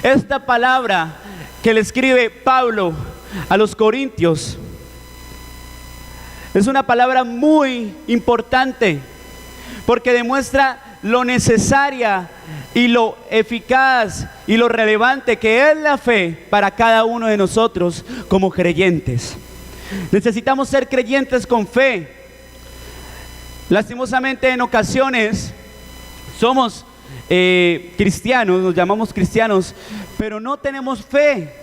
Esta palabra que le escribe Pablo a los Corintios es una palabra muy importante porque demuestra lo necesaria y lo eficaz y lo relevante que es la fe para cada uno de nosotros como creyentes. Necesitamos ser creyentes con fe. Lastimosamente en ocasiones somos cristianos, nos llamamos cristianos, pero no tenemos fe.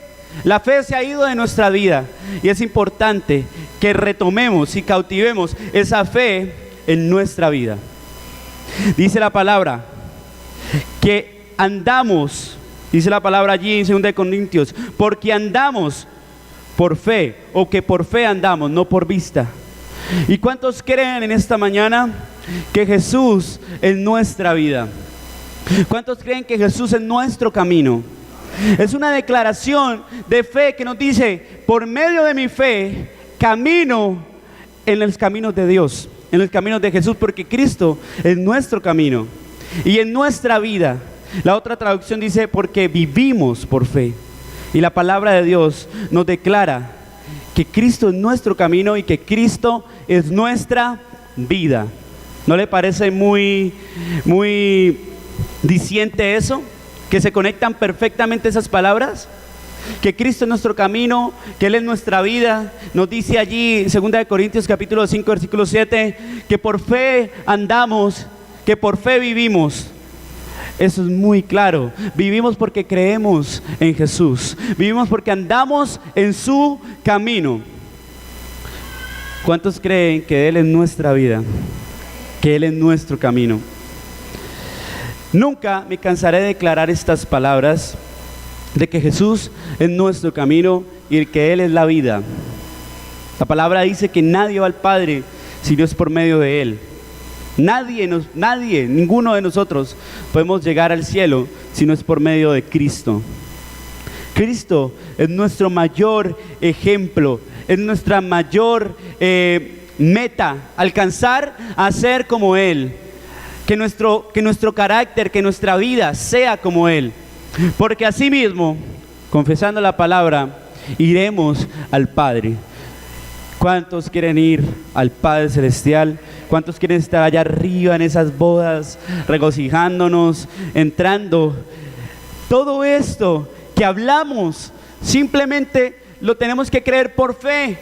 La fe se ha ido de nuestra vida y es importante que retomemos y cautivemos esa fe en nuestra vida. Dice la palabra que andamos, dice la palabra allí en 2 Corintios, porque andamos por fe, o que por fe andamos, no por vista. ¿Y cuántos creen en esta mañana que Jesús es nuestra vida? ¿Cuántos creen que Jesús es nuestro camino? Es una declaración de fe que nos dice, por medio de mi fe, camino en los caminos de Dios, en los caminos de Jesús, porque Cristo es nuestro camino y en nuestra vida. La otra traducción dice, porque vivimos por fe. Y la palabra de Dios nos declara que Cristo es nuestro camino y que Cristo es nuestra vida. ¿No le parece muy diciente eso? Que se conectan perfectamente esas palabras. Que Cristo es nuestro camino, que Él es nuestra vida. Nos dice allí 2 Corintios capítulo 5 versículo 7 que por fe andamos, que por fe vivimos. Eso es muy claro. Vivimos porque creemos en Jesús. Vivimos porque andamos en su camino. ¿Cuántos creen que Él es nuestra vida? Que Él es nuestro camino. Nunca me cansaré de declarar estas palabras de que Jesús es nuestro camino y que Él es la vida. La palabra dice que nadie va al Padre si no es por medio de Él. Nadie, ninguno de nosotros podemos llegar al cielo si no es por medio de Cristo. Cristo es nuestro mayor ejemplo, es nuestra mayor meta, alcanzar a ser como Él. Que nuestro carácter, que nuestra vida sea como Él. Porque así mismo, confesando la palabra, iremos al Padre. ¿Cuántos quieren ir al Padre Celestial? ¿Cuántos quieren estar allá arriba en esas bodas, regocijándonos, entrando? Todo esto que hablamos, simplemente lo tenemos que creer por fe.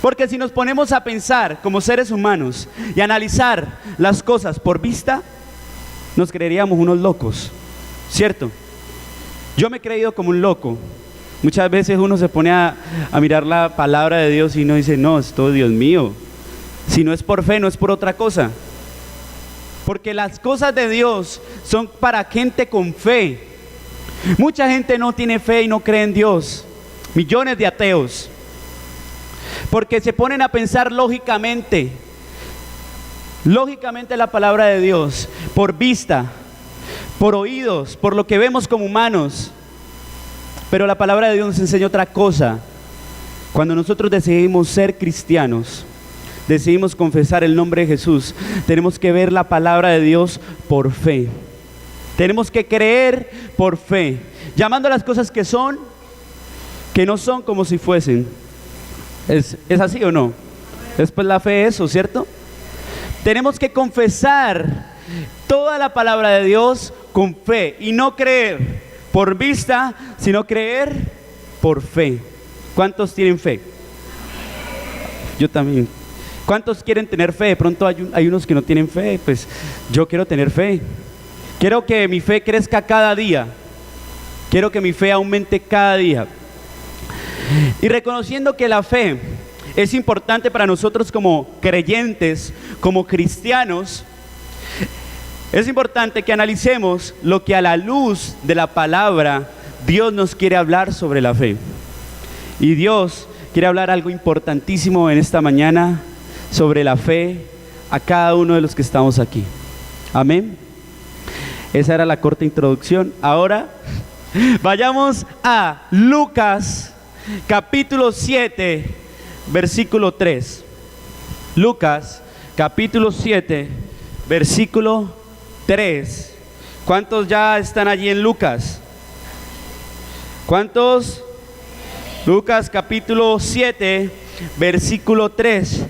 Porque si nos ponemos a pensar como seres humanos y analizar las cosas por vista, nos creeríamos unos locos, ¿cierto? Yo me he creído como un loco. Muchas veces uno se pone a mirar la palabra de Dios y uno dice, no, esto Dios mío, si no es por fe, no es por otra cosa. Porque las cosas de Dios son para gente con fe. Mucha gente no tiene fe y no cree en Dios. Millones de ateos. Porque se ponen a pensar lógicamente la palabra de Dios, por vista, por oídos, por lo que vemos como humanos. Pero la palabra de Dios nos enseña otra cosa. Cuando nosotros decidimos ser cristianos, decidimos confesar el nombre de Jesús, tenemos que ver la palabra de Dios por fe. Tenemos que creer por fe, llamando a las cosas que son, que no son como si fuesen. ¿Es así o no? Después la fe es eso, ¿cierto? Tenemos que confesar toda la palabra de Dios con fe y no creer por vista, sino creer por fe. ¿Cuántos tienen fe? Yo también. ¿Cuántos quieren tener fe? De pronto hay unos que no tienen fe. Pues yo quiero tener fe. Quiero que mi fe crezca cada día. Quiero que mi fe aumente cada día. Y reconociendo que la fe es importante para nosotros como creyentes, como cristianos, es importante que analicemos lo que a la luz de la palabra Dios nos quiere hablar sobre la fe. Y Dios quiere hablar algo importantísimo en esta mañana sobre la fe a cada uno de los que estamos aquí. Amén. Esa era la corta introducción. Ahora vayamos a Lucas capítulo 7 versículo 3. Lucas capítulo 7 versículo 3. ¿Cuántos ya están allí en Lucas? ¿Cuántos? Lucas capítulo 7, versículo 3.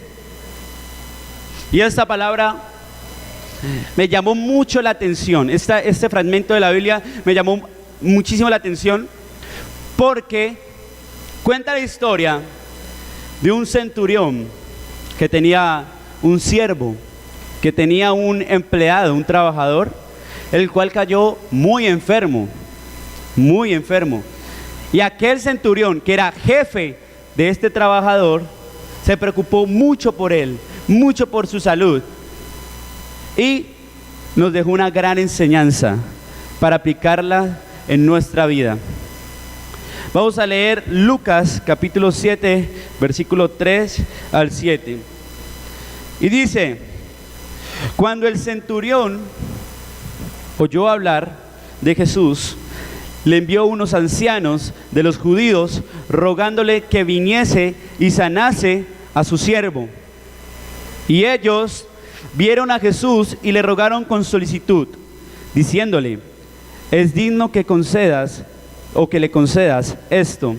Y esta palabra me llamó mucho la atención. Este fragmento de la Biblia me llamó muchísimo la atención porque cuenta la historia de un centurión que tenía un siervo, que tenía un empleado, un trabajador, el cual cayó muy enfermo, muy enfermo. Y aquel centurión, que era jefe de este trabajador, se preocupó mucho por él, mucho por su salud. Y nos dejó una gran enseñanza para aplicarla en nuestra vida. Vamos a leer Lucas capítulo 7, versículo 3 al 7. Y dice: cuando el centurión oyó hablar de Jesús, le envió unos ancianos de los judíos rogándole que viniese y sanase a su siervo. Y ellos vieron a Jesús y le rogaron con solicitud, diciéndole: es digno que concedas o que le concedas esto,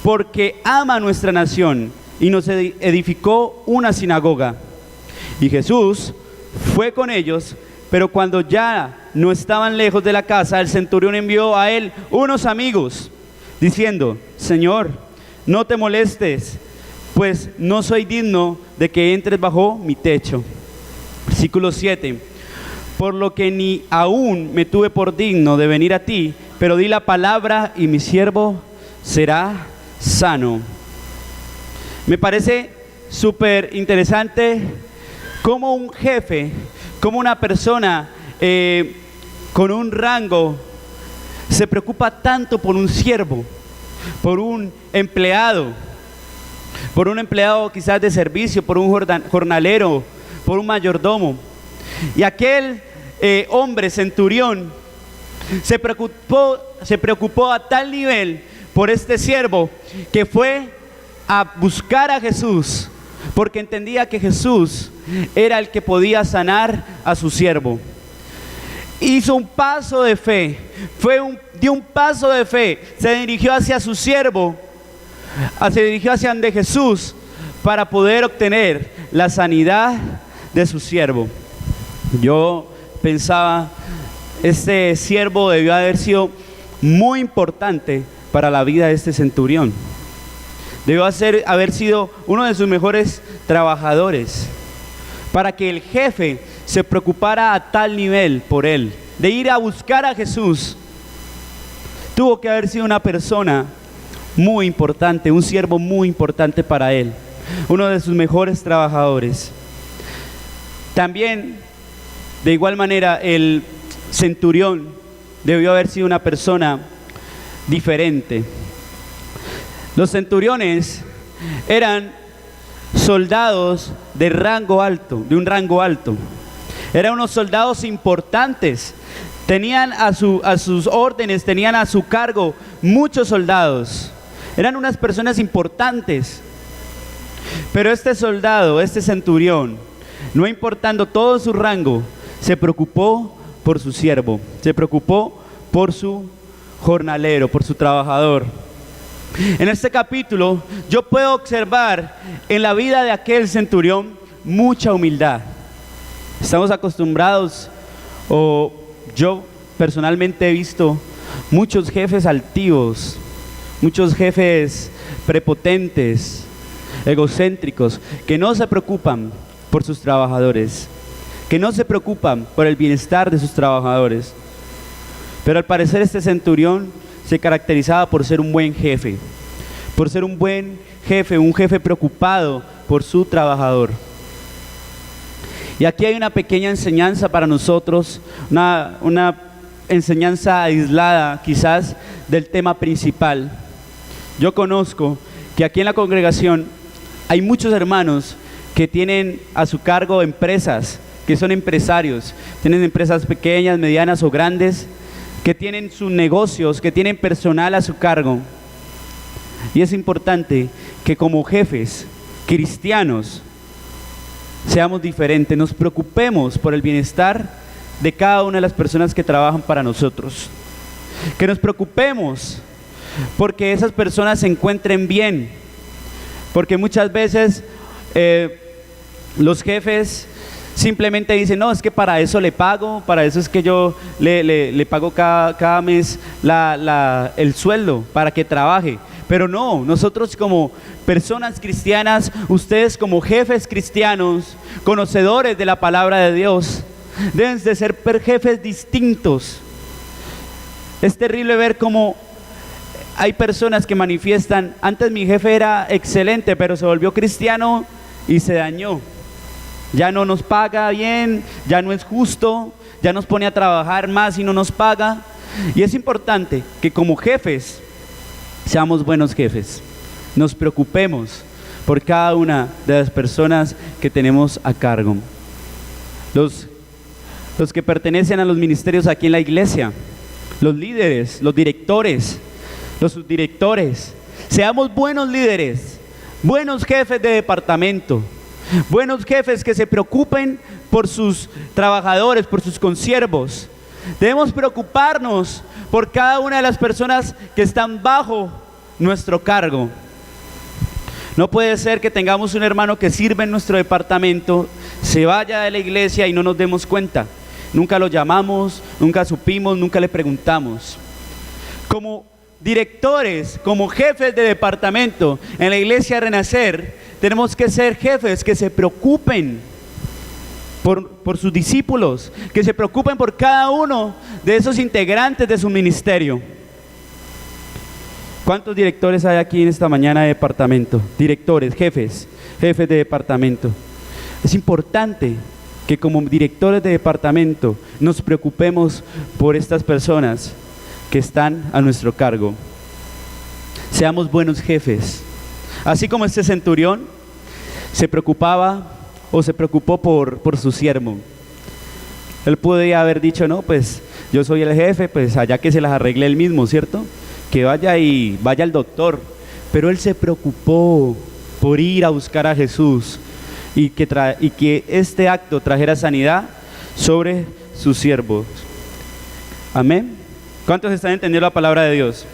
porque ama nuestra nación y nos edificó una sinagoga. Y Jesús fue con ellos, pero cuando ya no estaban lejos de la casa, el centurión envió a él unos amigos, diciendo: Señor, no te molestes, pues no soy digno de que entres bajo mi techo. Versículo 7. Por lo que ni aún me tuve por digno de venir a ti, pero di la palabra y mi siervo será sano. Me parece súper interesante cómo un jefe, como una persona con un rango se preocupa tanto por un siervo, por un empleado quizás de servicio, por un jornalero, por un mayordomo. Y aquel hombre centurión se preocupó a tal nivel por este siervo que fue a buscar a Jesús, porque entendía que Jesús era el que podía sanar a su siervo. Hizo un paso de fe, dio un paso de fe, se dirigió hacia su siervo, se dirigió hacia donde Jesús para poder obtener la sanidad de su siervo. Yo pensaba, este siervo debió haber sido muy importante para la vida de este centurión. Debió haber sido uno de sus mejores trabajadores, para que el jefe se preocupara a tal nivel por él, de ir a buscar a Jesús. Tuvo que haber sido una persona muy importante, un siervo muy importante para él, uno de sus mejores trabajadores. También, de igual manera, el centurión debió haber sido una persona diferente. Los centuriones eran soldados de rango alto, de un rango alto. Eran unos soldados importantes. Tenían a sus órdenes, tenían a su cargo muchos soldados. Eran unas personas importantes. Pero este soldado, este centurión, no importando todo su rango, se preocupó por su siervo, se preocupó por su jornalero, por su trabajador. En este capítulo yo puedo observar en la vida de aquel centurión mucha humildad. Estamos acostumbrados, o yo personalmente he visto muchos jefes altivos, muchos jefes prepotentes, egocéntricos, que no se preocupan por sus trabajadores, que no se preocupan por el bienestar de sus trabajadores. Pero al parecer este centurión se caracterizaba por ser un buen jefe, por ser un buen jefe, un jefe preocupado por su trabajador. Y aquí hay una pequeña enseñanza para nosotros, una enseñanza aislada quizás del tema principal. Yo conozco que aquí en la congregación hay muchos hermanos que tienen a su cargo empresas, que son empresarios, tienen empresas pequeñas, medianas o grandes, que tienen sus negocios, que tienen personal a su cargo. Y es importante que como jefes cristianos seamos diferentes, nos preocupemos por el bienestar de cada una de las personas que trabajan para nosotros. que nos preocupemos porque esas personas se encuentren bien, porque muchas veces los jefes simplemente dicen, no, es que para eso le pago, para eso es que yo le pago cada mes el sueldo para que trabaje. Pero no, nosotros como personas cristianas, ustedes como jefes cristianos, conocedores de la palabra de Dios, deben de ser jefes distintos. Es terrible ver cómo hay personas que manifiestan, antes mi jefe era excelente, pero se volvió cristiano y se dañó. Ya no nos paga bien, ya no es justo, ya nos pone a trabajar más y no nos paga. Y es importante que como jefes seamos buenos jefes, nos preocupemos por cada una de las personas que tenemos a cargo. Los que pertenecen a los ministerios aquí en la iglesia, los líderes, los directores, los subdirectores, seamos buenos líderes, buenos jefes de departamento, buenos jefes que se preocupen por sus trabajadores, por sus consiervos. Debemos preocuparnos por cada una de las personas que están bajo nuestro cargo. No puede ser que tengamos un hermano que sirve en nuestro departamento, se vaya de la iglesia y no nos demos cuenta. Nunca lo llamamos, nunca supimos, nunca le preguntamos. Como directores, como jefes de departamento en la iglesia Renacer, tenemos que ser jefes que se preocupen por sus discípulos, que se preocupen por cada uno de esos integrantes de su ministerio. ¿Cuántos directores hay aquí en esta mañana de departamento? Directores, jefes de departamento. Es importante que como directores de departamento nos preocupemos por estas personas que están a nuestro cargo. Seamos buenos jefes. Así como este centurión se preocupaba o se preocupó por su siervo. Él podía haber dicho, no, pues yo soy el jefe, pues allá que se las arregle él mismo, ¿cierto? Que vaya al doctor. Pero él se preocupó por ir a buscar a Jesús y que este acto trajera sanidad sobre sus siervos. Amén. ¿Cuántos están entendiendo la palabra de Dios?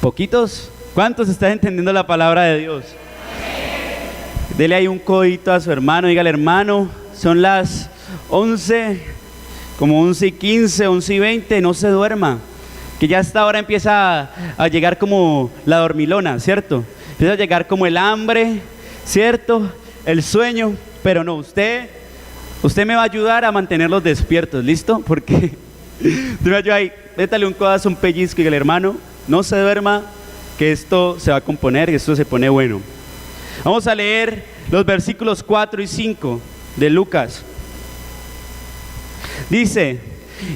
¿Poquitos? ¿Cuántos están entendiendo la palabra de Dios? Dele ahí un codito a su hermano, dígale, hermano, son las 11, como 11:15, 11:20, no se duerma, que ya a esta hora empieza a llegar como la dormilona, ¿cierto? Empieza a llegar como el hambre, ¿cierto? El sueño, pero no, usted me va a ayudar a mantenerlos despiertos, ¿listo? Porque usted me ayuda ahí, métale un codazo, un pellizco y el hermano, no se duerma, que esto se va a componer, que esto se pone bueno. Vamos a leer los versículos 4 y 5 de Lucas. Dice,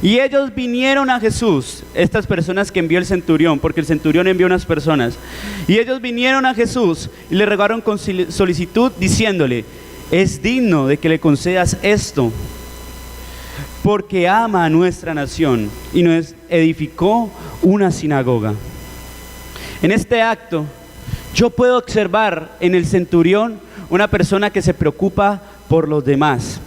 y ellos vinieron a Jesús, estas personas que envió el centurión, porque el centurión envió unas personas, y ellos vinieron a Jesús y le rogaron con solicitud diciéndole, es digno de que le concedas esto, porque ama a nuestra nación y nos edificó una sinagoga. En este acto yo puedo observar en el centurión una persona que se preocupa por los demás.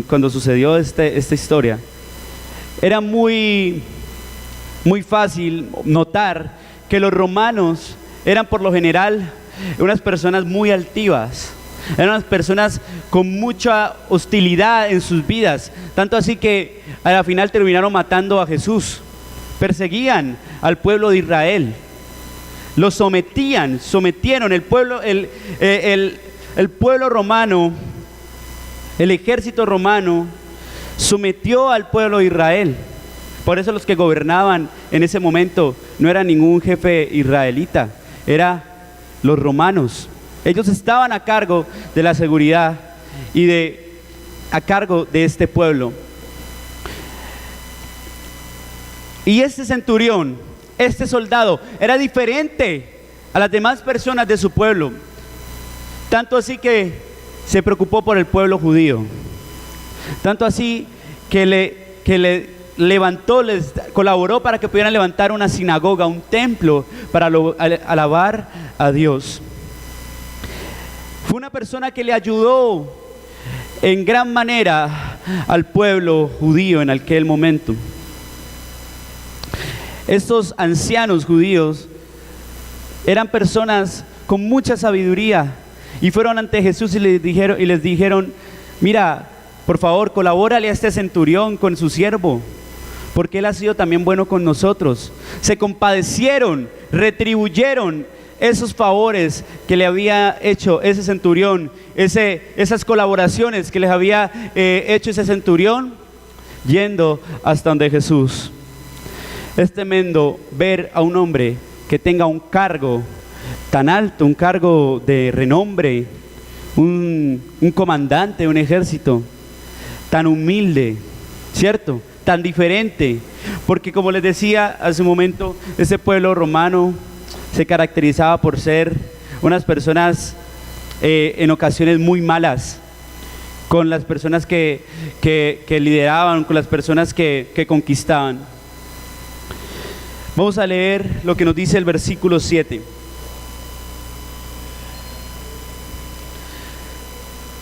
Cuando sucedió esta historia, era muy fácil notar que los romanos eran por lo general unas personas muy altivas, eran unas personas con mucha hostilidad en sus vidas, tanto así que a la final terminaron matando a Jesús. Perseguían al pueblo de Israel, lo sometieron el pueblo romano, el ejército romano sometió al pueblo de Israel. Por eso los que gobernaban en ese momento no era ningún jefe israelita, eran los romanos. Ellos estaban a cargo de la seguridad y a cargo de este pueblo. Y este centurión, este soldado, era diferente a las demás personas de su pueblo. Tanto así que se preocupó por el pueblo judío. Tanto así que le levantó, les colaboró para que pudieran levantar una sinagoga, un templo para alabar a Dios. Fue una persona que le ayudó en gran manera al pueblo judío en aquel momento. Estos ancianos judíos eran personas con mucha sabiduría y fueron ante Jesús y les dijeron, mira, por favor, colabórale a este centurión con su siervo, porque él ha sido también bueno con nosotros. Se compadecieron, retribuyeron esos favores que le había hecho ese centurión, esas colaboraciones que les había hecho ese centurión, yendo hasta donde Jesús. Es tremendo ver a un hombre que tenga un cargo tan alto, un cargo de renombre, un comandante de un ejército, tan humilde, ¿cierto? Tan diferente, porque como les decía hace un momento, ese pueblo romano se caracterizaba por ser unas personas en ocasiones muy malas, con las personas que lideraban, con las personas que conquistaban. Vamos a leer lo que nos dice el versículo 7.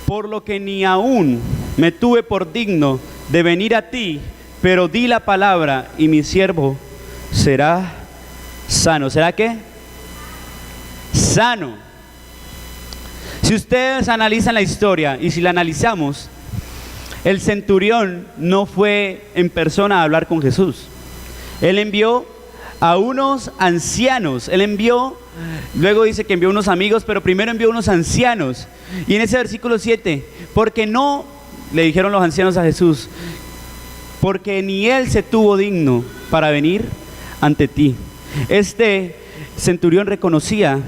Por lo que ni aún me tuve por digno de venir a ti, pero di la palabra y mi siervo será sano. ¿Será qué? Sano. Si ustedes analizan la historia y si la analizamos, el centurión no fue en persona a hablar con Jesús. Él envió a unos ancianos, luego dice que envió unos amigos, pero primero envió unos ancianos. Y en ese versículo 7, porque no, le dijeron los ancianos a Jesús, porque ni él se tuvo digno para venir ante ti. Este centurión reconocía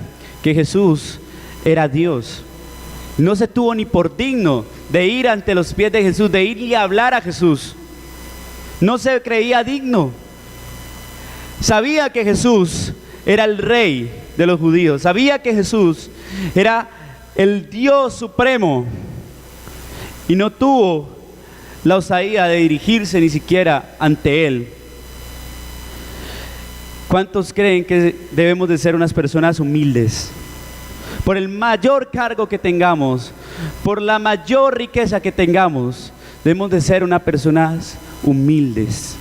que Jesús era Dios. No se tuvo ni por digno de ir ante los pies de Jesús, de ir y hablar a Jesús. No se creía digno. Sabía que Jesús era el rey de los judíos. Sabía que Jesús era el Dios supremo. Y no tuvo la osadía de dirigirse ni siquiera ante Él. ¿Cuántos creen que debemos de ser unas personas humildes? Por el mayor cargo que tengamos, por la mayor riqueza que tengamos, debemos de ser unas personas humildes.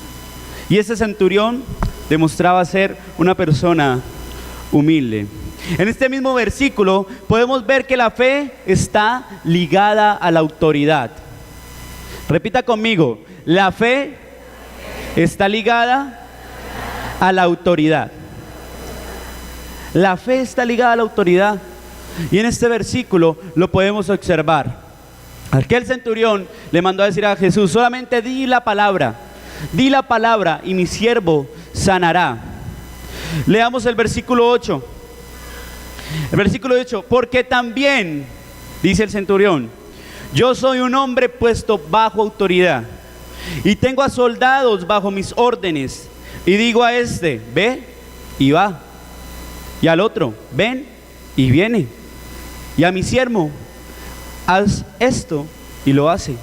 Y ese centurión demostraba ser una persona humilde. En este mismo versículo podemos ver que la fe está ligada a la autoridad. Repita conmigo, la fe está ligada a la autoridad. La fe está ligada a la autoridad. Y en este versículo lo podemos observar. Aquel centurión le mandó a decir a Jesús, solamente di la palabra y mi siervo sanará. Leamos el versículo 8. El versículo 8, porque también, dice el centurión, yo soy un hombre puesto bajo autoridad y tengo a soldados bajo mis órdenes, y digo a este, ve y va, y al otro, ven y viene, y a mi siervo, haz esto y lo hace.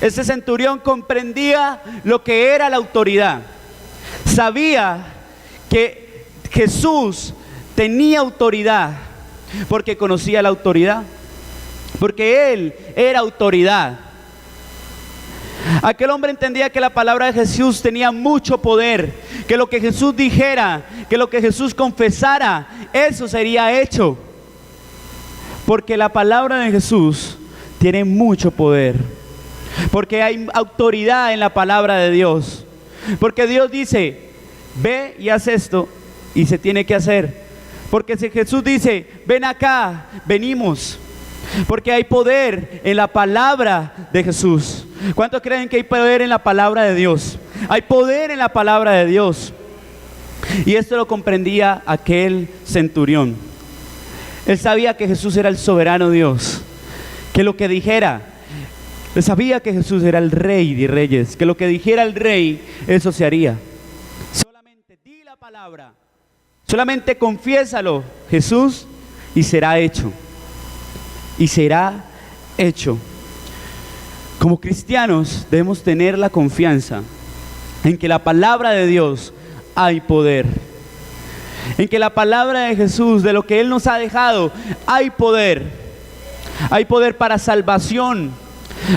Este centurión comprendía lo que era la autoridad. Sabía que Jesús tenía autoridad porque conocía la autoridad, porque Él era autoridad. Aquel hombre entendía que la palabra de Jesús tenía mucho poder, que lo que Jesús dijera, que lo que Jesús confesara, eso sería hecho, porque la palabra de Jesús tiene mucho poder, porque hay autoridad en la palabra de Dios, porque Dios dice, ve y haz esto, y se tiene que hacer, porque si Jesús dice, ven acá, venimos, porque hay poder en la palabra de Jesús. ¿Cuántos creen que hay poder en la palabra de Dios? Hay poder en la palabra de Dios. Y esto lo comprendía aquel centurión. Él sabía que Jesús era el soberano Dios, que lo que dijera, él sabía que Jesús era el rey de reyes, que lo que dijera el rey, eso se haría. Solamente di la palabra, solamente confiésalo, Jesús, y será hecho. Y será hecho. Como cristianos debemos tener la confianza en que la palabra de Dios hay poder, en que la palabra de Jesús, de lo que Él nos ha dejado, hay poder para salvación,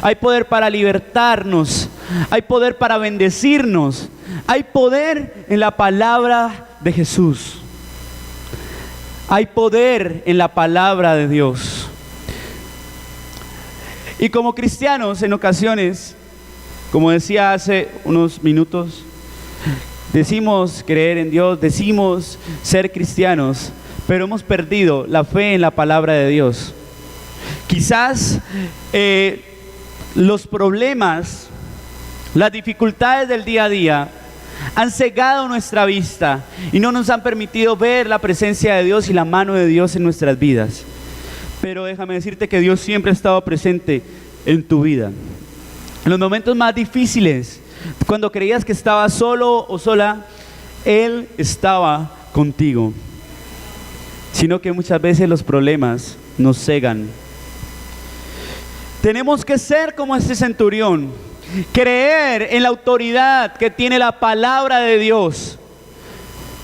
Hay poder para libertarnos. Hay poder para bendecirnos. Hay poder en la palabra de Jesús. Hay poder en la palabra de Dios. Y como cristianos, en ocasiones, como decía hace unos minutos, decimos creer en Dios, decimos ser cristianos, pero hemos perdido la fe en la palabra de Dios. Quizás los problemas, las dificultades del día a día han cegado nuestra vista y no nos han permitido ver la presencia de Dios y la mano de Dios en nuestras vidas. Pero déjame decirte que Dios siempre ha estado presente en tu vida. En los momentos más difíciles, cuando creías que estabas solo o sola, Él estaba contigo. Sino que muchas veces los problemas nos cegan. Tenemos que ser como este centurión, creer en la autoridad que tiene la palabra de Dios.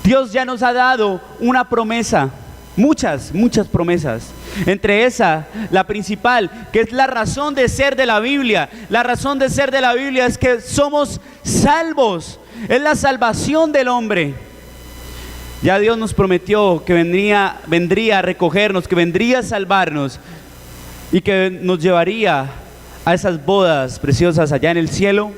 Dios ya nos ha dado una promesa, muchas promesas. Entre esa, la principal, que es la razón de ser de la Biblia. La razón de ser de la Biblia es que somos salvos. Es la salvación del hombre. Ya Dios nos prometió que vendría a recogernos, que vendría a salvarnos y que nos llevaría a esas bodas preciosas allá en el cielo.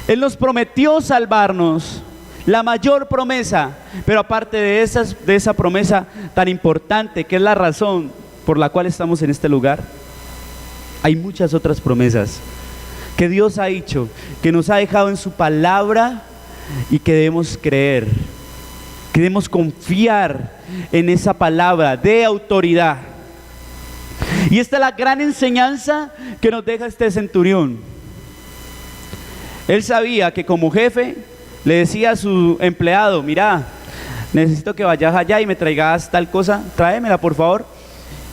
Él nos prometió salvarnos, la mayor promesa, pero aparte de esa promesa tan importante, que es la razón por la cual estamos en este lugar, hay muchas otras promesas que Dios ha hecho, que nos ha dejado en su palabra y que debemos creer, que debemos confiar en esa palabra de autoridad. Y esta es la gran enseñanza que nos deja este centurión. Él sabía que como jefe le decía a su empleado: mira, necesito que vayas allá y me traigas tal cosa, tráemela por favor.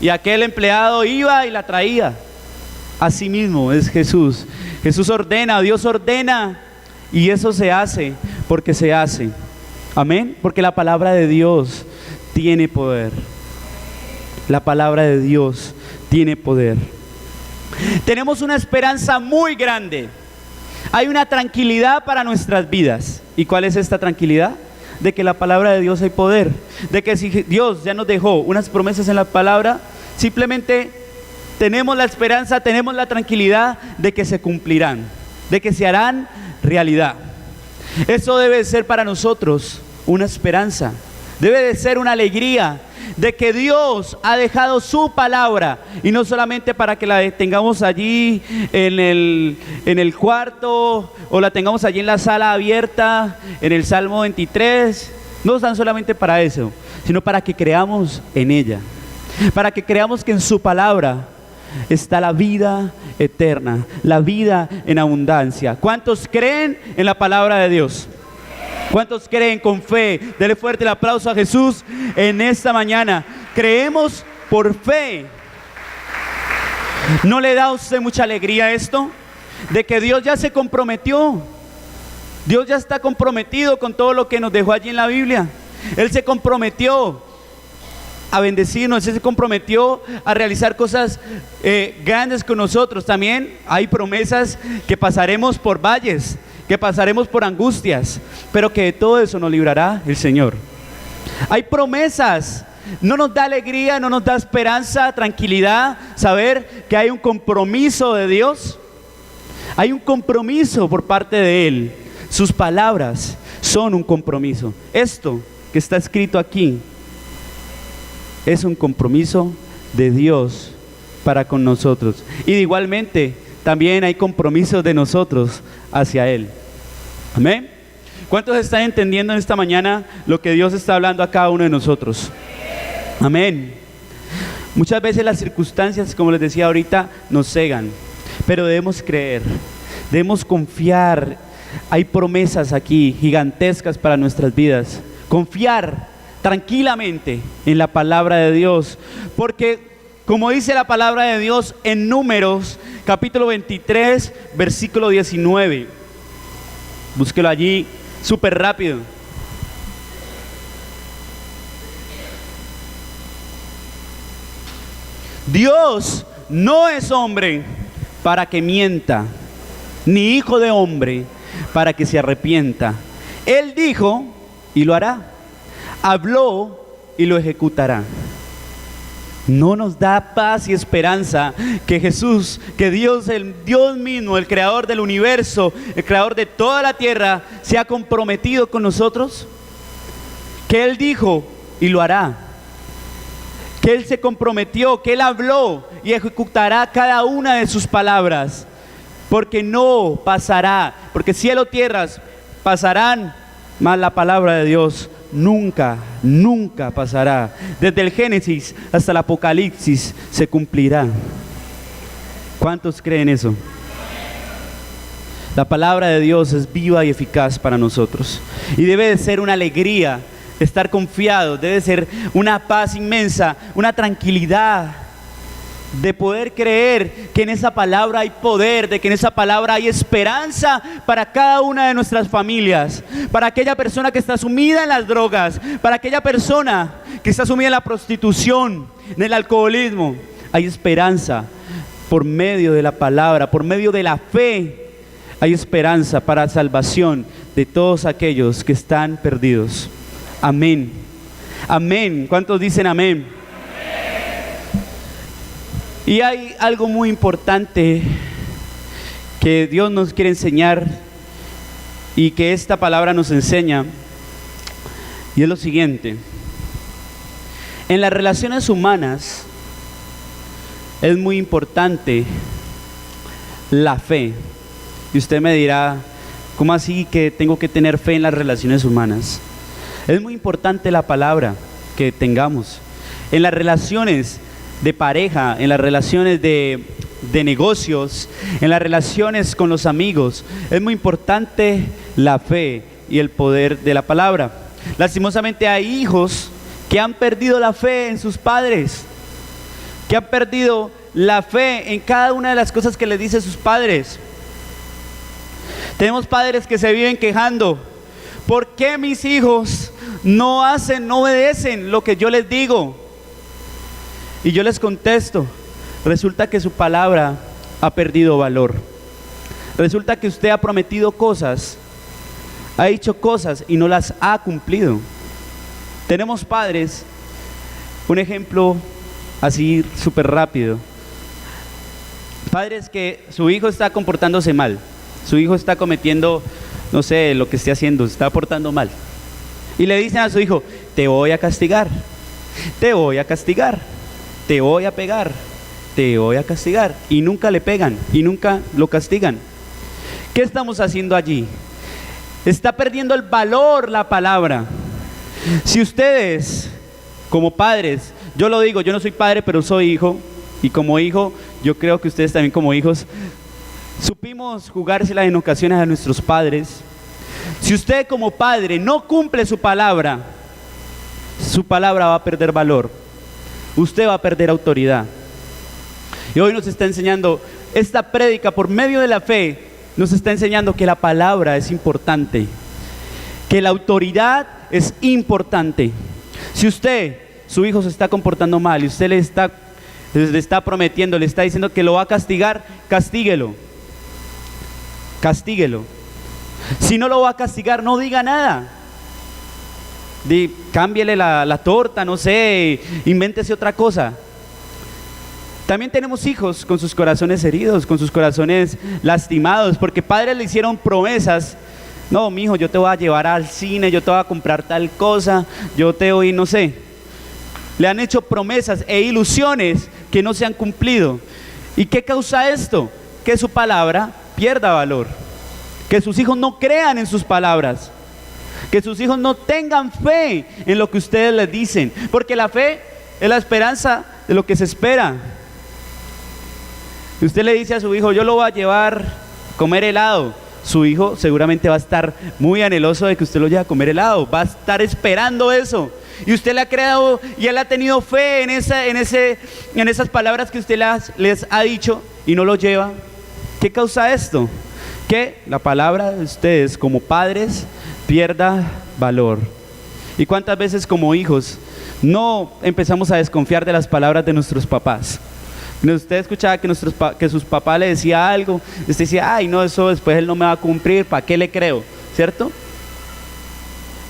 Y aquel empleado iba y la traía. Así mismo es Jesús. Jesús ordena, Dios ordena, y eso se hace porque se hace. Amén. Porque la palabra de Dios tiene poder. La palabra de Dios tiene poder. Tenemos una esperanza muy grande. Hay una tranquilidad para nuestras vidas. ¿Y cuál es esta tranquilidad? De que la palabra de Dios hay poder. De que si Dios ya nos dejó unas promesas en la palabra, simplemente tenemos la esperanza, tenemos la tranquilidad de que se cumplirán, de que se harán realidad. Eso debe ser para nosotros una esperanza. Debe de ser una alegría de que Dios ha dejado su palabra, y no solamente para que la tengamos allí en el cuarto, o la tengamos allí en la sala abierta, en el Salmo 23, no tan solamente para eso, sino para que creamos en ella, para que creamos que en su palabra está la vida eterna, la vida en abundancia. ¿Cuántos creen en la palabra de Dios? ¿Cuántos creen con fe? Dele fuerte el aplauso a Jesús en esta mañana. Creemos por fe. ¿No le da a usted mucha alegría esto? De que Dios ya se comprometió. Dios ya está comprometido con todo lo que nos dejó allí en la Biblia. Él se comprometió a bendecirnos, Él se comprometió a realizar cosas grandes con nosotros. También hay promesas que pasaremos por valles, que pasaremos por angustias, pero que de todo eso nos librará el Señor. Hay promesas. ¿No nos da alegría, no nos da esperanza, tranquilidad saber que hay un compromiso de Dios? Hay un compromiso por parte de Él. Sus palabras son un compromiso. Esto que está escrito aquí es un compromiso de Dios para con nosotros. Y igualmente también hay compromisos de nosotros hacia Él. Amén. ¿Cuántos están entendiendo en esta mañana lo que Dios está hablando a cada uno de nosotros? Amén. Muchas veces las circunstancias, como les decía ahorita, nos cegan, pero debemos creer, debemos confiar. Hay promesas aquí gigantescas para nuestras vidas. Confiar tranquilamente en la palabra de Dios, porque como dice la palabra de Dios en Números capítulo 23 versículo 19, búsquelo allí súper rápido. Dios no es hombre para que mienta, ni hijo de hombre para que se arrepienta. Él dijo y lo hará, habló y lo ejecutará. ¿No nos da paz y esperanza que Jesús, que Dios, el Dios mismo, el creador del universo, el creador de toda la tierra, se ha comprometido con nosotros? Que Él dijo y lo hará, que Él se comprometió, que Él habló y ejecutará cada una de sus palabras, porque no pasará, porque cielo y tierras pasarán, mas la palabra de Dios nunca, nunca pasará. Desde el Génesis hasta el Apocalipsis se cumplirá. ¿Cuántos creen eso? La palabra de Dios es viva y eficaz para nosotros y debe de ser una alegría estar confiados, debe ser una paz inmensa, una tranquilidad de poder creer que en esa palabra hay poder, de que en esa palabra hay esperanza para cada una de nuestras familias, para aquella persona que está sumida en las drogas, para aquella persona que está sumida en la prostitución, en el alcoholismo. Hay esperanza por medio de la palabra, por medio de la fe. Hay esperanza para salvación de todos aquellos que están perdidos. Amén. Amén. ¿Cuántos dicen amén? Y hay algo muy importante que Dios nos quiere enseñar y que esta palabra nos enseña, y es lo siguiente: en las relaciones humanas es muy importante la fe. Y usted me dirá, ¿cómo así que tengo que tener fe en las relaciones humanas? Es muy importante la palabra que tengamos en las relaciones de pareja, en las relaciones de negocios, en las relaciones con los amigos. Es muy importante la fe y el poder de la palabra. Lastimosamente hay hijos que han perdido la fe en sus padres, que han perdido la fe en cada una de las cosas que les dicen sus padres. Tenemos padres que se viven quejando: ¿por qué mis hijos no obedecen lo que yo les digo? Y yo les contesto, resulta que su palabra ha perdido valor. Resulta que usted ha prometido cosas, ha dicho cosas y no las ha cumplido. Tenemos padres, un ejemplo así súper rápido. Padres que su hijo está comportándose mal, su hijo está cometiendo, no sé, lo que esté haciendo, se está portando mal. Y le dicen a su hijo: te voy a castigar, te voy a castigar, te voy a pegar, te voy a castigar. Y nunca le pegan y nunca lo castigan. ¿Qué estamos haciendo allí? Está perdiendo el valor la palabra. Si ustedes, como padres, yo lo digo, yo no soy padre, pero soy hijo, y como hijo, yo creo que ustedes también como hijos, supimos jugársela en ocasiones a nuestros padres. Si usted como padre no cumple su palabra va a perder valor. Usted va a perder autoridad. Y hoy nos está enseñando esta prédica por medio de la fe, nos está enseñando que la palabra es importante, que la autoridad es importante. Si usted, su hijo se está comportando mal y usted le está prometiendo, le está diciendo que lo va a castigar, castíguelo. Castíguelo. Si no lo va a castigar, no diga nada. Cámbiele la torta, no sé, invéntese otra cosa. También tenemos hijos con sus corazones heridos, con sus corazones lastimados, porque padres le hicieron promesas: no, mijo, yo te voy a llevar al cine, yo te voy a comprar tal cosa, yo te voy, no sé. Le han hecho promesas e ilusiones que no se han cumplido. ¿Y qué causa esto? Que su palabra pierda valor, que sus hijos no crean en sus palabras, que sus hijos no tengan fe en lo que ustedes les dicen, porque la fe es la esperanza de lo que se espera. Si usted le dice a su hijo: yo lo voy a llevar a comer helado, su hijo seguramente va a estar muy anheloso de que usted lo lleve a comer helado, va a estar esperando eso. Y usted le ha creado y él ha tenido fe en esas palabras que usted les ha dicho y no lo lleva. ¿Qué causa esto? Que la palabra de ustedes como padres pierda valor. ¿Y cuántas veces como hijos no empezamos a desconfiar de las palabras de nuestros papás? Usted escuchaba que, que sus papás le decía algo, usted decía, ay no, eso después él no me va a cumplir, ¿para qué le creo? ¿Cierto?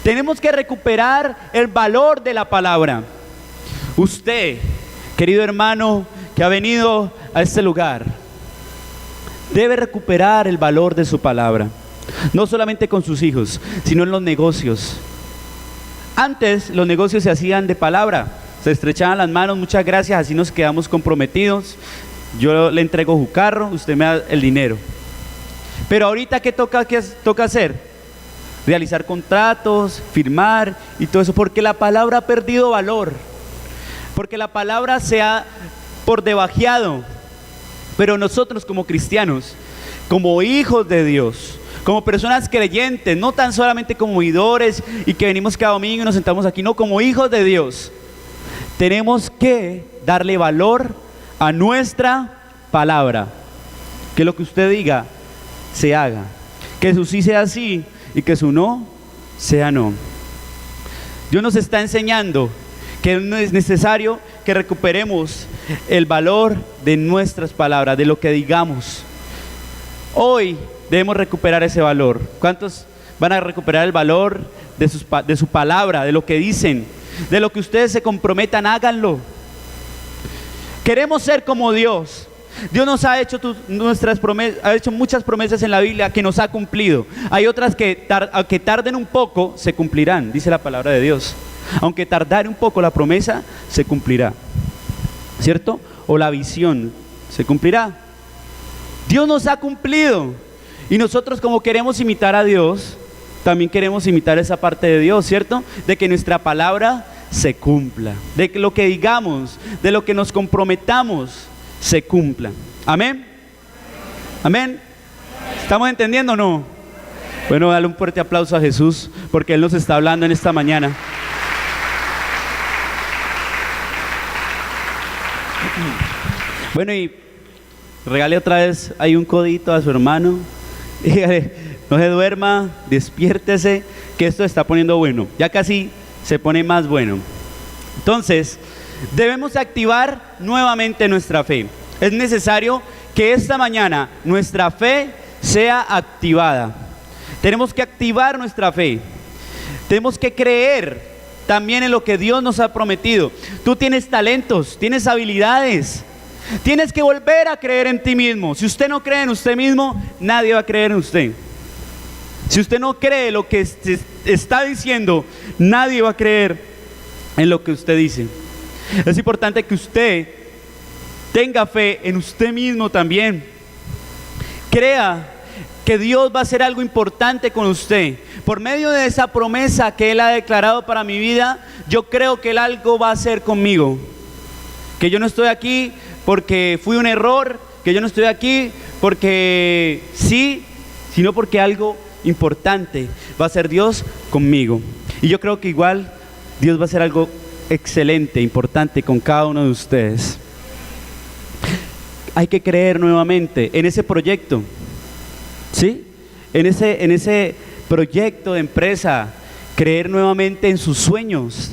Tenemos que recuperar el valor de la palabra. Usted, querido hermano, que ha venido a este lugar, debe recuperar el valor de su palabra. No solamente con sus hijos, sino en los negocios. Antes los negocios se hacían de palabra. Se estrechaban las manos, muchas gracias, así nos quedamos comprometidos. Yo le entrego su carro, usted me da el dinero. Pero ahorita, ¿qué toca hacer? Realizar contratos, firmar y todo eso, porque la palabra ha perdido valor. Porque la palabra se ha por debajeado. Pero nosotros como cristianos, como hijos de Dios, como personas creyentes, no tan solamente como oidores y que venimos cada domingo y nos sentamos aquí, no, como hijos de Dios, tenemos que darle valor a nuestra palabra. Que lo que usted diga se haga. Que su sí sea sí y que su no sea no. Dios nos está enseñando que es necesario que recuperemos el valor de nuestras palabras, de lo que digamos. Hoy debemos recuperar ese valor. ¿Cuántos van a recuperar el valor de su palabra, de lo que dicen? De lo que ustedes se comprometan, háganlo. Queremos ser como Dios. Dios nos ha hecho ha hecho muchas promesas en la Biblia que nos ha cumplido. Hay otras que aunque tarden un poco, se cumplirán, dice la palabra de Dios. Aunque tardare un poco la promesa, se cumplirá, ¿cierto? O la visión se cumplirá. Dios nos ha cumplido. Y nosotros, como queremos imitar a Dios, también queremos imitar esa parte de Dios, ¿cierto? De que nuestra palabra se cumpla, de que lo que digamos, de lo que nos comprometamos, se cumpla. ¿Amén? ¿Amén? ¿Estamos entendiendo o no? Bueno, dale un fuerte aplauso a Jesús, porque Él nos está hablando en esta mañana. Bueno, y regale otra vez ahí un codito a su hermano. Dígale, no se duerma, despiértese, que esto se está poniendo bueno. Ya casi se pone más bueno. Entonces, debemos activar nuevamente nuestra fe. Es necesario que esta mañana nuestra fe sea activada. Tenemos que activar nuestra fe. Tenemos que creer también en lo que Dios nos ha prometido. Tú tienes talentos, tienes habilidades. Tienes que volver a creer en ti mismo. Si usted no cree en usted mismo, nadie va a creer en usted. Si usted no cree lo que está diciendo, nadie va a creer en lo que usted dice. Es importante que usted tenga fe en usted mismo también. Crea que Dios va a hacer algo importante con usted. Por medio de esa promesa que Él ha declarado para mi vida, yo creo que Él algo va a hacer conmigo. Que yo no estoy aquí porque fui un error, que yo no estoy aquí porque sí, sino porque algo importante va a hacer Dios conmigo. Y yo creo que igual Dios va a hacer algo excelente, importante con cada uno de ustedes. Hay que creer nuevamente en ese proyecto, ¿sí? En ese proyecto de empresa, creer nuevamente en sus sueños.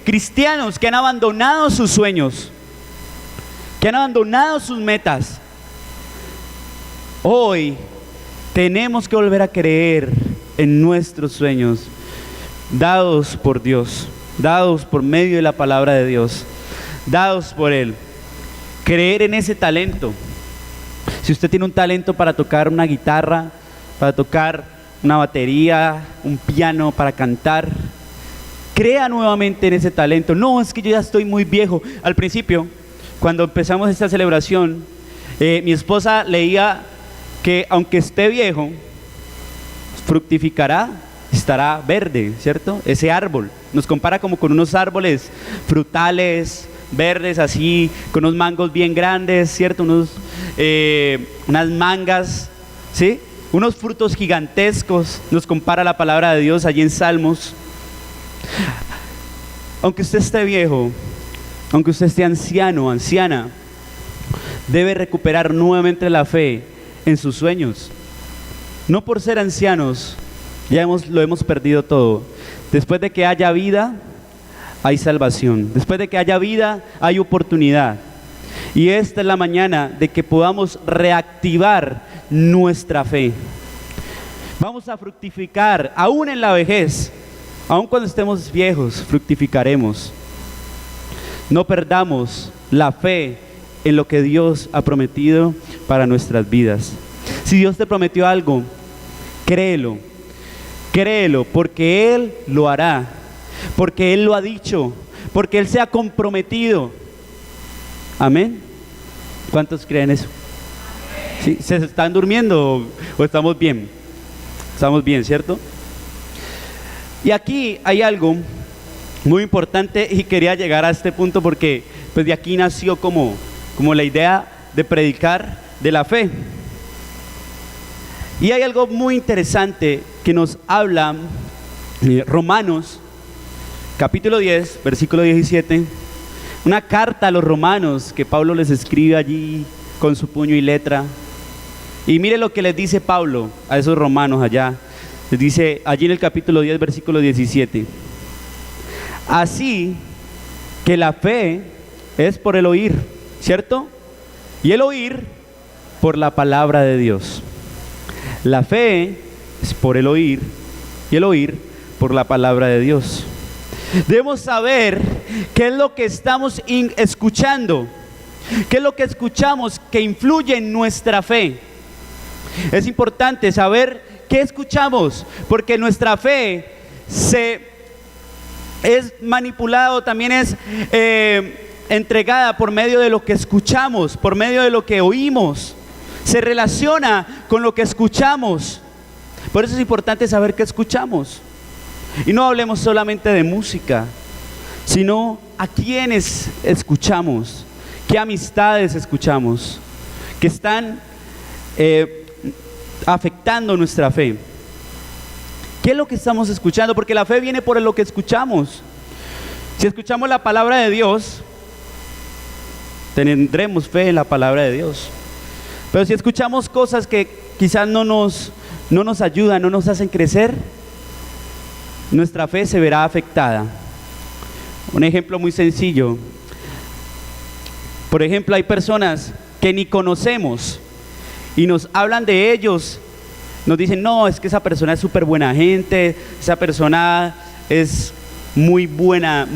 Cristianos que han abandonado sus sueños, que han abandonado sus metas. Hoy tenemos que volver a creer en nuestros sueños, dados por Dios, dados por medio de la palabra de Dios, dados por Él. Creer en ese talento. Si usted tiene un talento para tocar una guitarra, para tocar una batería, un piano, para cantar, crea nuevamente en ese talento. No, es que yo ya estoy muy viejo. Al principio, cuando empezamos esta celebración, mi esposa leía que aunque esté viejo, fructificará, estará verde, ¿cierto? Ese árbol. Nos compara como con unos árboles frutales, verdes así, con unos mangos bien grandes, ¿cierto? Unas mangas, ¿sí? Unos frutos gigantescos. Nos compara la palabra de Dios allí en Salmos. Aunque usted esté viejo, aunque usted esté anciano, anciana, debe recuperar nuevamente la fe en sus sueños. No por ser ancianos, lo hemos perdido todo. Después de que haya vida, hay salvación. Después de que haya vida, hay oportunidad. Y esta es la mañana de que podamos reactivar nuestra fe. Vamos a fructificar, aún en la vejez, aún cuando estemos viejos, fructificaremos. No perdamos la fe en lo que Dios ha prometido para nuestras vidas. Si Dios te prometió algo, créelo, créelo, porque Él lo hará, porque Él lo ha dicho, porque Él se ha comprometido. Amén. ¿Cuántos creen eso? ¿Sí? ¿Se están durmiendo o estamos bien? Estamos bien, ¿cierto? Y aquí hay algo muy importante y quería llegar a este punto porque pues de aquí nació como la idea de predicar de la fe. Y hay algo muy interesante que nos habla Romanos capítulo 10, versículo 17, una carta a los romanos que Pablo les escribe allí con su puño y letra. Y mire lo que les dice Pablo a esos romanos allá. Les dice allí en el capítulo 10, versículo 17: así que la fe es por el oír, ¿cierto? Y el oír por la palabra de Dios. La fe es por el oír y el oír por la palabra de Dios. Debemos saber qué es lo que estamos escuchando, qué es lo que escuchamos que influye en nuestra fe. Es importante saber qué escuchamos, porque nuestra fe es manipulada, también es entregada por medio de lo que escuchamos, por medio de lo que oímos. Se relaciona con lo que escuchamos. Por eso es importante saber qué escuchamos. Y no hablemos solamente de música, sino a quiénes escuchamos, qué amistades escuchamos, que están afectando nuestra fe. ¿Qué es lo que estamos escuchando? Porque la fe viene por lo que escuchamos. Si escuchamos la palabra de Dios, tendremos fe en la palabra de Dios. Pero si escuchamos cosas que quizás no nos ayudan, no nos hacen crecer, nuestra fe se verá afectada. Un ejemplo muy sencillo. Por ejemplo, hay personas que ni conocemos y nos hablan de ellos. Nos dicen, no, es que esa persona es súper buena gente, esa persona es muy buena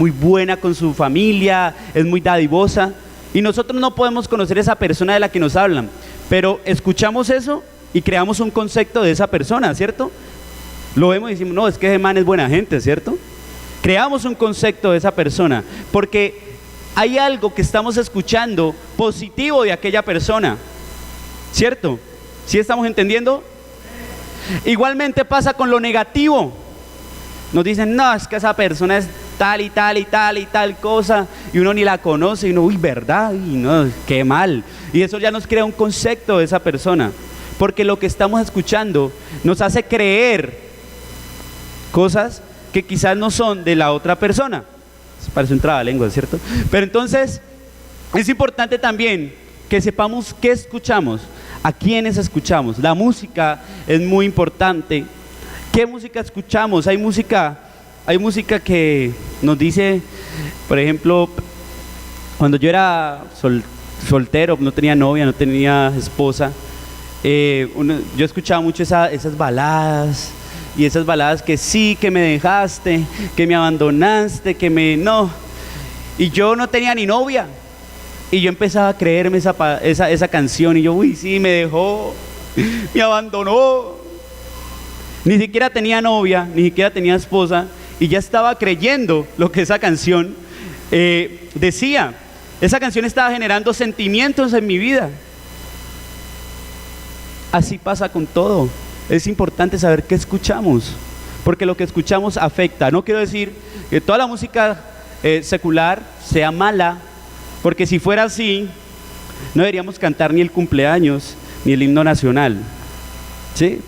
con su familia, es muy dadivosa. Y nosotros no podemos conocer a esa persona de la que nos hablan, pero escuchamos eso y creamos un concepto de esa persona, ¿cierto? Lo vemos y decimos, no, es que ese man es buena gente, ¿cierto? Creamos un concepto de esa persona, porque hay algo que estamos escuchando positivo de aquella persona, ¿cierto? ¿Sí estamos entendiendo? Igualmente pasa con lo negativo. Nos dicen, no, es que esa persona es tal y tal y tal y tal cosa, y uno ni la conoce, y uno, uy, ¿verdad? Y no, qué mal. Y eso ya nos crea un concepto de esa persona, porque lo que estamos escuchando nos hace creer cosas que quizás no son de la otra persona. Parece un trabalengua, ¿cierto? Pero entonces es importante también que sepamos qué escuchamos, a quiénes escuchamos. La música es muy importante. ¿Qué música escuchamos? Hay música que nos dice, por ejemplo, cuando yo era soltero, no tenía novia, no tenía esposa, yo escuchaba mucho esas baladas. Y esas baladas que sí, que me dejaste, que me abandonaste, no. Y yo no tenía ni novia. Y yo empezaba a creerme esa canción. Y yo, uy, sí, me dejó, me abandonó. Ni siquiera tenía novia, ni siquiera tenía esposa. Y ya estaba creyendo lo que esa canción decía. Esa canción estaba generando sentimientos en mi vida. Así pasa con todo. Es importante saber qué escuchamos, porque lo que escuchamos afecta. No quiero decir que toda la música secular sea mala, porque si fuera así, no deberíamos cantar ni el cumpleaños, ni el himno nacional, ¿sí?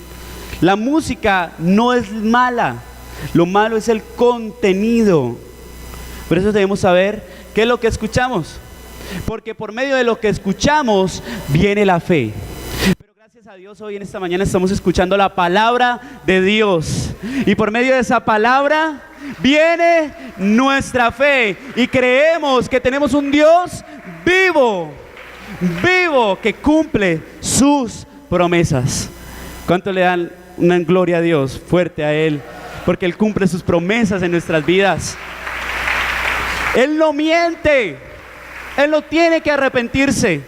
La música no es mala, lo malo es el contenido. Por eso debemos saber qué es lo que escuchamos, porque por medio de lo que escuchamos viene la fe. Gracias a Dios, hoy en esta mañana estamos escuchando la palabra de Dios, y por medio de esa palabra viene nuestra fe, y creemos que tenemos un Dios vivo, vivo que cumple sus promesas. ¿Cuánto le dan una gloria a Dios fuerte a Él? Porque Él cumple sus promesas en nuestras vidas. Él no miente. Él no tiene que arrepentirse.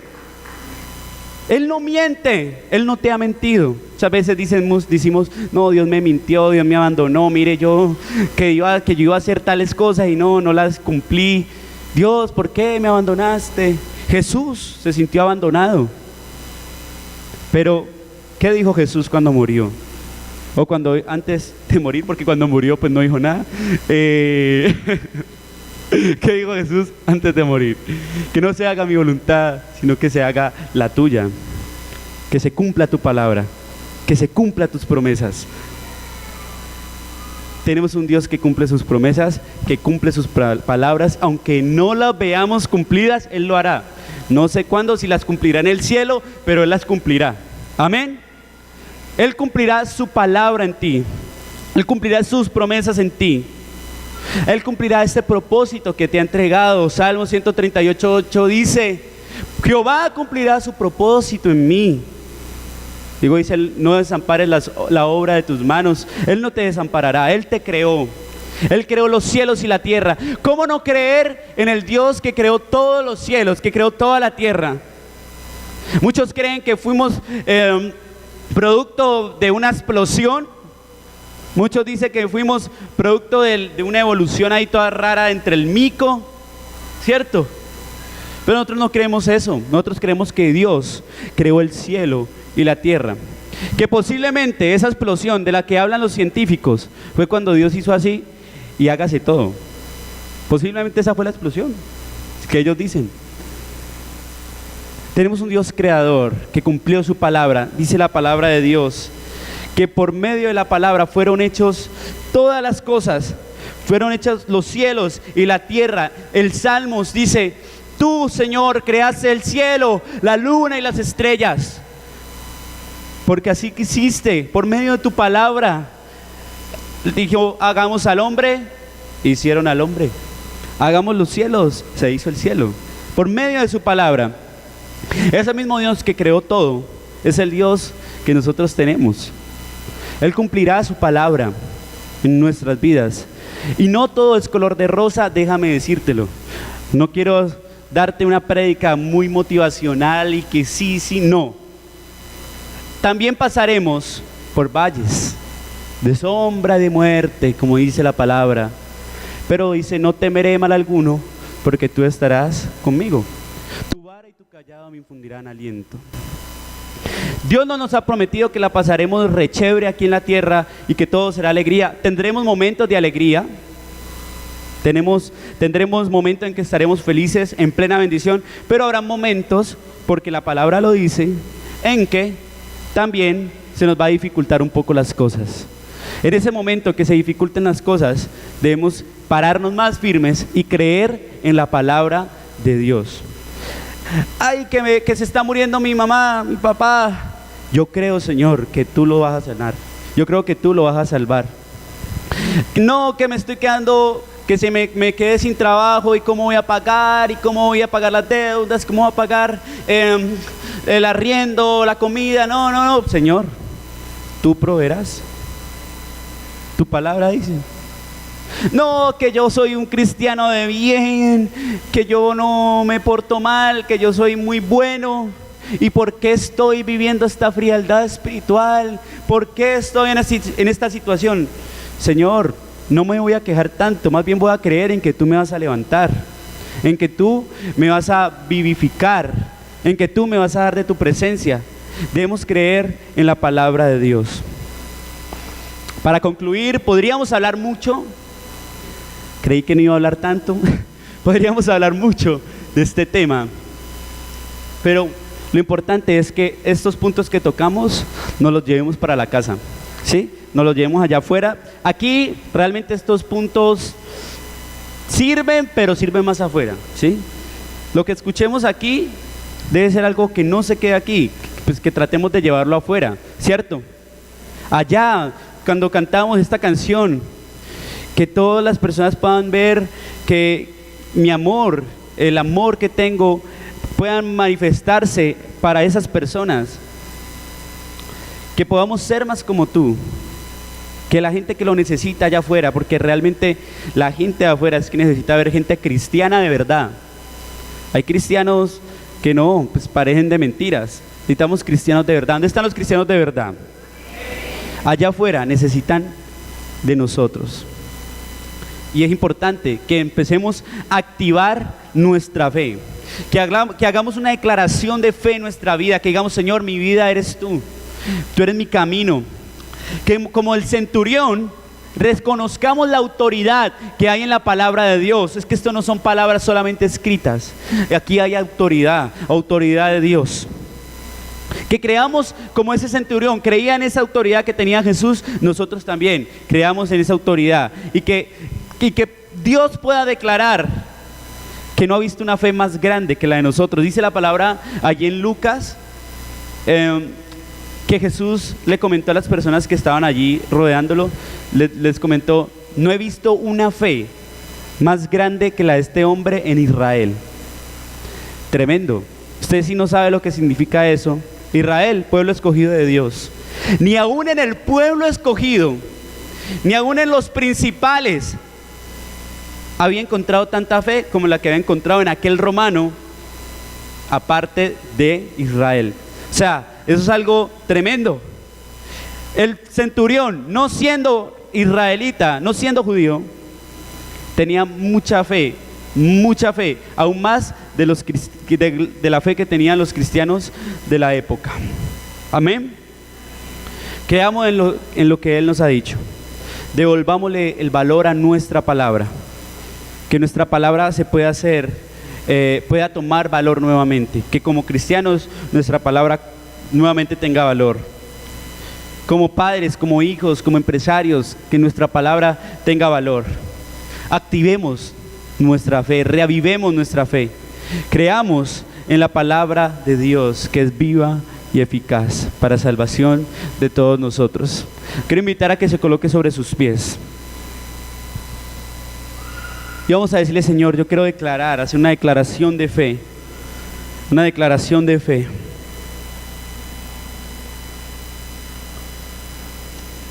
Él no miente. Él no te ha mentido. Muchas veces decimos, no, Dios me mintió, Dios me abandonó. Mire, yo iba a hacer tales cosas y no las cumplí. Dios, ¿por qué me abandonaste? Jesús se sintió abandonado. Pero, ¿qué dijo Jesús cuando murió? O antes de morir, porque cuando murió pues no dijo nada. ¿Qué dijo Jesús antes de morir? Que no se haga mi voluntad, sino que se haga la tuya. Que se cumpla tu palabra, que se cumpla tus promesas. Tenemos un Dios que cumple sus promesas, que cumple sus palabras, aunque no las veamos cumplidas, Él lo hará. No sé cuándo, si las cumplirá en el cielo, pero Él las cumplirá. Amén. Él cumplirá su palabra en ti. Él cumplirá sus promesas en ti. Él cumplirá este propósito que te ha entregado. Salmo 138:8 dice: Jehová cumplirá su propósito en mí. Dice, no desampares la obra de tus manos. Él no te desamparará, Él te creó. Él creó los cielos y la tierra. ¿Cómo no creer en el Dios que creó todos los cielos, que creó toda la tierra? Muchos creen que fuimos producto de una explosión. Muchos dicen que fuimos producto de una evolución ahí toda rara entre el mico, ¿cierto? Pero nosotros no creemos eso. Nosotros creemos que Dios creó el cielo y la tierra. Que posiblemente esa explosión de la que hablan los científicos fue cuando Dios hizo así y hágase todo. Posiblemente esa fue la explosión que ellos dicen. Tenemos un Dios creador que cumplió su palabra. Dice la palabra de Dios que por medio de la palabra fueron hechos todas las cosas. Fueron hechos los cielos y la tierra. El Salmos dice: tú, Señor, creaste el cielo, la luna y las estrellas. Porque así quisiste, por medio de tu palabra. Dijo: hagamos al hombre, hicieron al hombre. Hagamos los cielos, se hizo el cielo. Por medio de su palabra. Ese mismo Dios que creó todo es el Dios que nosotros tenemos. Él cumplirá su palabra en nuestras vidas. Y no todo es color de rosa, déjame decírtelo. No quiero darte una prédica muy motivacional y que sí, no. También pasaremos por valles de sombra de muerte, como dice la palabra. Pero dice: no temeré mal alguno, porque tú estarás conmigo. Tu vara y tu callado me infundirán aliento. Dios no nos ha prometido que la pasaremos re chévere aquí en la tierra y que todo será alegría. Tendremos momentos de alegría. Tendremos momentos en que estaremos felices, en plena bendición, pero habrá momentos, porque la palabra lo dice, en que también se nos va a dificultar un poco las cosas. En ese momento que se dificulten las cosas, debemos pararnos más firmes y creer en la palabra de Dios. Ay, que se está muriendo mi mamá, mi papá. Yo creo, Señor, que tú lo vas a sanar. Yo creo que tú lo vas a salvar. No, que me estoy quedando, que me quedé sin trabajo y cómo voy a pagar, las deudas, cómo voy a pagar el arriendo, la comida. No, Señor, tú proveerás. Tu palabra dice. No, que yo soy un cristiano de bien, que yo no me porto mal, que yo soy muy bueno. ¿Y por qué estoy viviendo esta frialdad espiritual? ¿Por qué estoy en esta situación? Señor, no me voy a quejar tanto, más bien voy a creer en que tú me vas a levantar, en que tú me vas a vivificar, en que tú me vas a dar de tu presencia. Debemos creer en la palabra de Dios. Para concluir, podríamos hablar mucho. Creí que no iba a hablar tanto. Podríamos hablar mucho de este tema, pero lo importante es que estos puntos que tocamos nos los llevemos para la casa, ¿sí? Nos los llevemos allá afuera. Aquí realmente estos puntos sirven, pero sirven más afuera, ¿sí? Lo que escuchemos aquí debe ser algo que no se quede aquí, pues que tratemos de llevarlo afuera, ¿cierto? Allá, cuando cantamos esta canción, que todas las personas puedan ver que mi amor, el amor que tengo puedan manifestarse para esas personas. Que podamos ser más como tú. Que la gente que lo necesita allá afuera, porque realmente la gente de afuera es que necesita ver gente cristiana de verdad. Hay cristianos que no, pues parecen de mentiras. Necesitamos cristianos de verdad. ¿Dónde están los cristianos de verdad? Allá afuera necesitan de nosotros. Y es importante que empecemos a activar nuestra fe. Que hagamos una declaración de fe en nuestra vida. Que digamos, Señor, mi vida eres tú. Tú eres mi camino. Que como el centurión reconozcamos la autoridad que hay en la palabra de Dios. Es que esto no son palabras solamente escritas. Aquí hay autoridad de Dios. Que creamos como ese centurión creía en esa autoridad que tenía Jesús. Nosotros también creamos en esa autoridad. Y que Dios pueda declarar que no ha visto una fe más grande que la de nosotros. Dice la palabra allí en Lucas que Jesús le comentó a las personas que estaban allí rodeándolo, les comentó: no he visto una fe más grande que la de este hombre en Israel. Tremendo. Usted sí no sabe lo que significa eso. Israel, pueblo escogido de Dios. Ni aún en el pueblo escogido, ni aún en los principales, había encontrado tanta fe como la que había encontrado en aquel romano, aparte de Israel. O sea, eso es algo tremendo. El centurión, no siendo israelita, no siendo judío, tenía mucha fe, aún más de la fe que tenían los cristianos de la época. Amén. Creamos en lo que Él nos ha dicho. Devolvámosle el valor a nuestra palabra. Que nuestra palabra se pueda pueda tomar valor nuevamente. Que como cristianos nuestra palabra nuevamente tenga valor. Como padres, como hijos, como empresarios, que nuestra palabra tenga valor. Activemos nuestra fe, reavivemos nuestra fe. Creamos en la palabra de Dios, que es viva y eficaz para salvación de todos nosotros. Quiero invitar a que se coloque sobre sus pies. Y vamos a decirle: Señor, yo quiero hacer una declaración de fe. Una declaración de fe.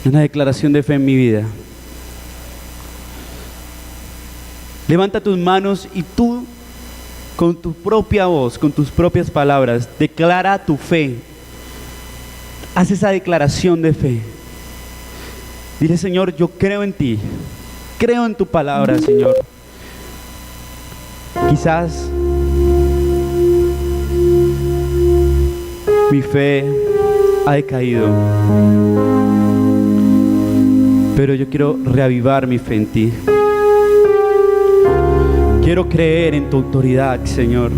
Una declaración de fe en mi vida. Levanta tus manos y tú, con tu propia voz, con tus propias palabras, declara tu fe. Haz esa declaración de fe. Dile: Señor, yo creo en ti. Creo en tu palabra, Señor. Quizás mi fe ha decaído, pero yo quiero reavivar mi fe en ti. Quiero creer en tu autoridad, Señor.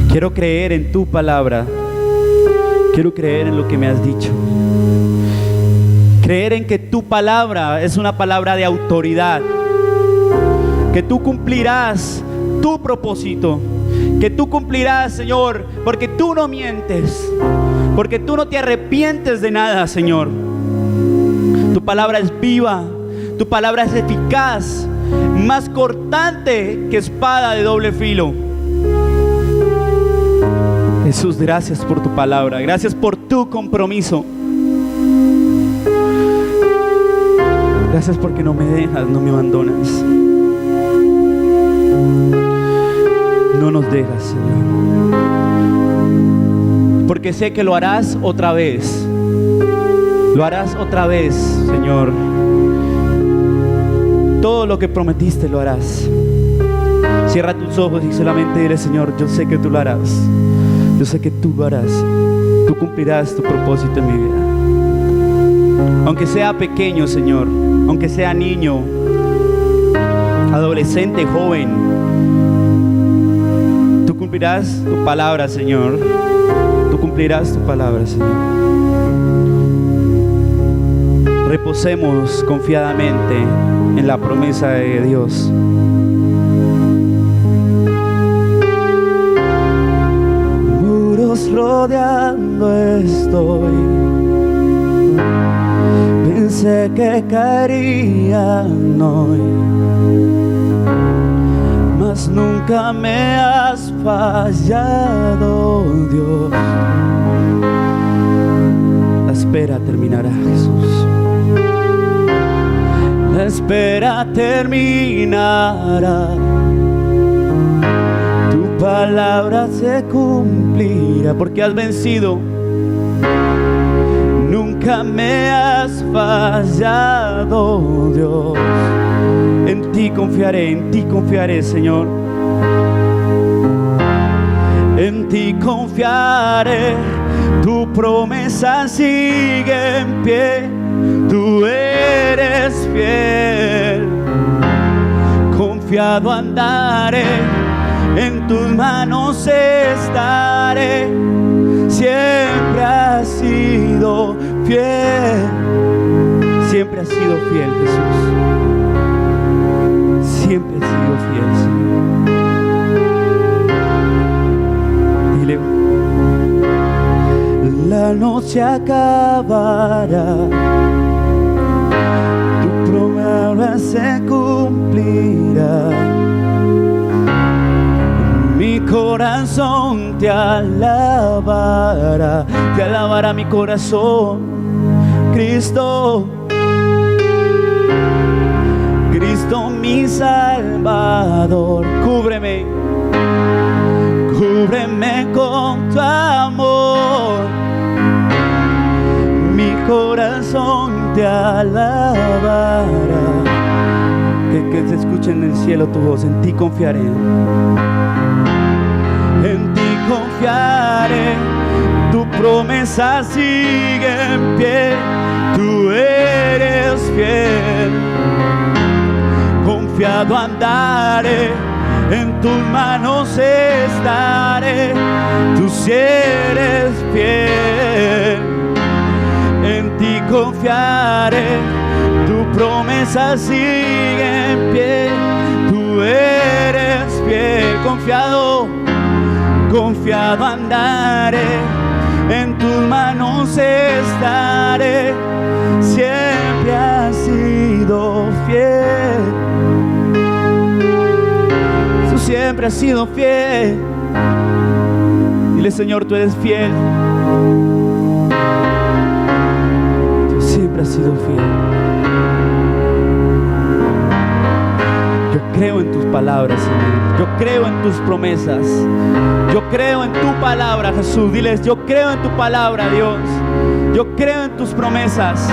Quiero creer en tu palabra. Quiero creer en lo que me has dicho. Creer en que tu palabra es una palabra de autoridad. Que tú cumplirás tu propósito. Que tú cumplirás, Señor, porque tú no mientes. Porque tú no te arrepientes de nada, Señor. Tu palabra es viva, tu palabra es eficaz, más cortante que espada de doble filo. Jesús, gracias por tu palabra, gracias por tu compromiso. Gracias porque no me dejas, no me abandonas. No nos dejas, Señor. Porque sé que lo harás otra vez. Lo harás otra vez, Señor. Todo lo que prometiste lo harás. Cierra tus ojos y solamente dile: Señor, yo sé que tú lo harás. Yo sé que tú lo harás. Tú cumplirás tu propósito en mi vida. Aunque sea pequeño, Señor, aunque sea niño, adolescente, joven, tú cumplirás tu palabra, Señor. Tú cumplirás tu palabra, Señor. Reposemos confiadamente en la promesa de Dios. Muros rodeando estoy. Pensé que caerían hoy, mas nunca me has fallado, Dios. La espera terminará, Jesús. La espera terminará. Tu palabra se cumplirá, porque has vencido. Nunca me has fallado, Dios. En ti confiaré, Señor. En ti confiaré. Tu promesa sigue en pie. Tú eres fiel. Confiado andaré. En tus manos estaré. Siempre has sido fiel. Siempre has sido fiel, Jesús. Siempre has sido fiel, Señor. Dile: la noche acabará, tu promesa se cumplirá. Mi corazón te alabará mi corazón, Cristo, Cristo mi Salvador. Cúbreme con tu amor, mi corazón te alabará. Que se escuche en el cielo tu voz. En ti confiaré. En ti confiaré, tu promesa sigue en pie, tú eres fiel. Confiado andaré, en tus manos estaré, tú sí eres fiel. En ti confiaré, tu promesa sigue en pie, tú eres fiel. Confiado andaré, en tus manos estaré, siempre has sido fiel. Tú siempre has sido fiel. Dile: Señor, tú eres fiel. Tú siempre has sido fiel. Yo creo en tus palabras, Señor. Yo creo en tus promesas. Yo creo en tu palabra, Jesús. Diles: yo creo en tu palabra, Dios. Yo creo en tus promesas.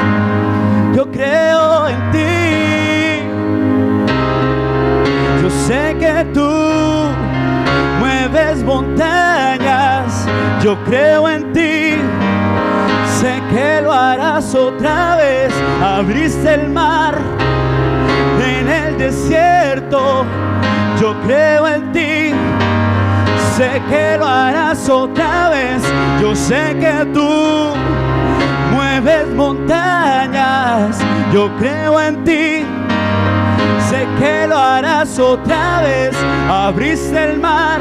Yo creo en ti. Yo sé que tú mueves montañas. Yo creo en ti. Sé que lo harás otra vez. Abriste el mar en el desierto. Yo creo en ti. Sé que lo harás otra vez. Yo sé que tú mueves montañas. Yo creo en ti. Sé que lo harás otra vez. Abriste el mar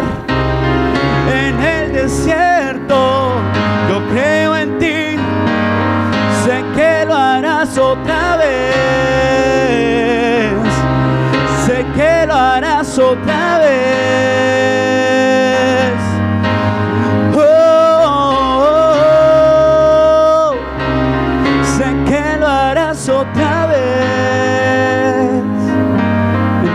en el desierto. Yo creo en ti. Sé que lo harás otra vez. Sé que lo harás otra vez.